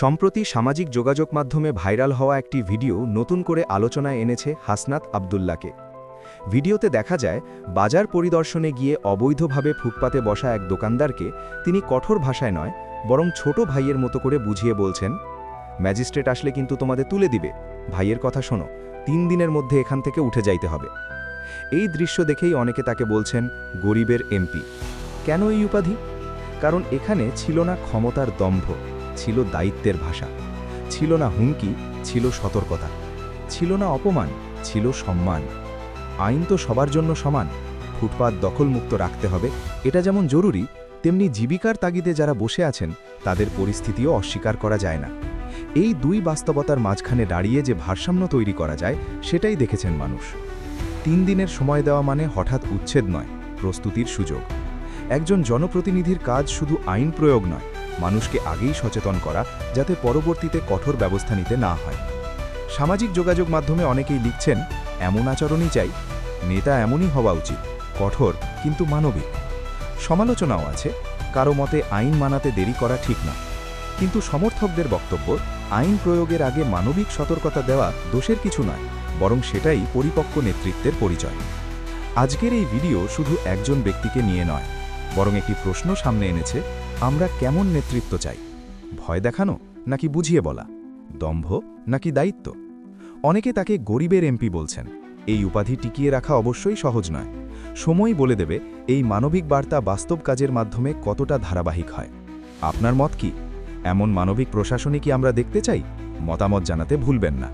সম্প্রতি সামাজিক যোগাযোগ মাধ্যমে ভাইরাল হওয়া একটি ভিডিও নতুন করে আলোচনায় এনেছে হাসনাত আব্দুল্লাহকে। ভিডিওতে দেখা যায় বাজার পরিদর্শনে গিয়ে অবৈধভাবে ফুটপাতে বসা এক দোকানদারকে তিনি কঠোর ভাষায় নয় বরং ছোট ভাইয়ের মতো করে বুঝিয়ে বলছেন, ম্যাজিস্ট্রেট আসলে কিন্তু তোমাদের তুলে দিবে, ভাইয়ের কথা শোনো, 3 দিনের মধ্যে এখান থেকে উঠে যাইতে হবে। এই দৃশ্য দেখেই অনেকে তাকে বলছেন গরিবের এমপি। কেন এই উপাধি? কারণ এখানে ছিল না ক্ষমতার দম্ভ, ছিল দায়িত্বের ভাষা, ছিল না হুমকি, ছিল সতর্কতা, ছিল না অপমান, ছিল সম্মান। আইন তো সবার জন্য সমান, ফুটপাত দখলমুক্ত রাখতে হবে, এটা যেমন জরুরি, তেমনি জীবিকার তাগিদে যারা বসে আছেন তাদের পরিস্থিতিও অস্বীকার করা যায় না। এই দুই বাস্তবতার মাঝখানে দাঁড়িয়ে যে ভারসাম্য তৈরি করা যায় সেটাই দেখেছেন মানুষ। 3 দিনের সময় দেওয়া মানে হঠাৎ উচ্ছেদ নয়, প্রস্তুতির সুযোগ। একজন জনপ্রতিনিধির কাজ শুধু আইন প্রয়োগ নয়, মানুষকে আগেই সচেতন করা যাতে পরবর্তীতে কঠোর ব্যবস্থা নিতে না হয়। সামাজিক যোগাযোগ মাধ্যমে অনেকেই লিখছেন, এমন আচরণই চাই, নেতা এমনই হওয়া উচিত, কঠোর কিন্তু মানবিক। সমালোচনাও আছে, কারো মতে আইন মানাতে দেরি করা ঠিক না, কিন্তু সমর্থকদের বক্তব্য আইন প্রয়োগের আগে মানবিক সতর্কতা দেওয়া দোষের কিছু নয়, বরং সেটাই পরিপক্ক নেতৃত্বের পরিচয়। আজকের এই ভিডিও শুধু একজন ব্যক্তিকে নিয়ে নয়, বরং একটি প্রশ্ন সামনে এনেছে, আমরা কেমন নেতৃত্ব চাই? ভয় দেখানো নাকি বুঝিয়ে বলা? দম্ভ নাকি দায়িত্ব? অনেকে তাকে গরিবের এমপি বলছেন। এই উপাধি টিকিয়ে রাখা অবশ্যই সহজ নয়। সময় বলে দেবে এই মানবিক বার্তা বাস্তব কাজের মাধ্যমে কতটা ধারাবাহিক হয়। আপনার মত কি? এমন মানবিক প্রশাসনই কি আমরা দেখতে চাই? মতামত জানাতে ভুলবেন না।